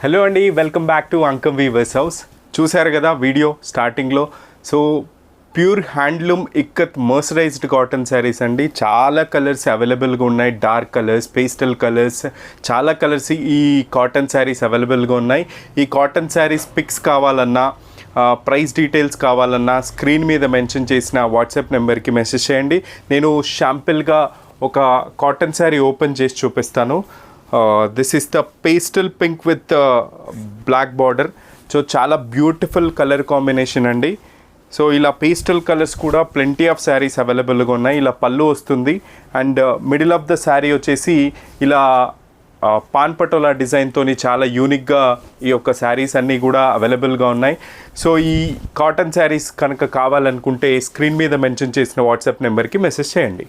Hello అండి, welcome back to Ankam weavers house. చూశారు కదా వీడియో స్టార్టింగ్లో. So pure handloom ikat mercerised cotton saris అండి. చాలా కలర్స్ అవైలబుల్గా ఉన్నాయి. డార్క్ కలర్స్, పేస్టల్ కలర్స్, చాలా కలర్స్ ఈ కాటన్ శారీస్ అవైలబుల్గా ఉన్నాయి. ఈ కాటన్ శారీస్ పిక్స్ కావాలన్నా, ప్రైస్ డీటెయిల్స్ కావాలన్నా స్క్రీన్ మీద మెన్షన్ చేసిన వాట్సాప్ నెంబర్కి మెసేజ్ చేయండి. నేను షాంపిల్గా ఒక కాటన్ శారీ ఓపెన్ చేసి చూపిస్తాను. This is the pastel pink with black border. So చాలా బ్యూటిఫుల్ కలర్ కాంబినేషన్ అండి. సో ఇలా పేస్టల్ కలర్స్ కూడా ప్లెంటీ ఆఫ్ శారీస్ అవైలబుల్గా ఉన్నాయి. ఇలా పళ్ళు వస్తుంది and middle of the sari వచ్చేసి ఇలా పాన్ పటోలా డిజైన్తో చాలా యూనిక్గా ఈ యొక్క శారీస్ అన్నీ కూడా అవైలబుల్గా ఉన్నాయి. సో ఈ కాటన్ శారీస్ కనుక కావాలనుకుంటే స్క్రీన్ మీద మెన్షన్ చేసిన వాట్సాప్ నెంబర్కి మెసేజ్ చేయండి.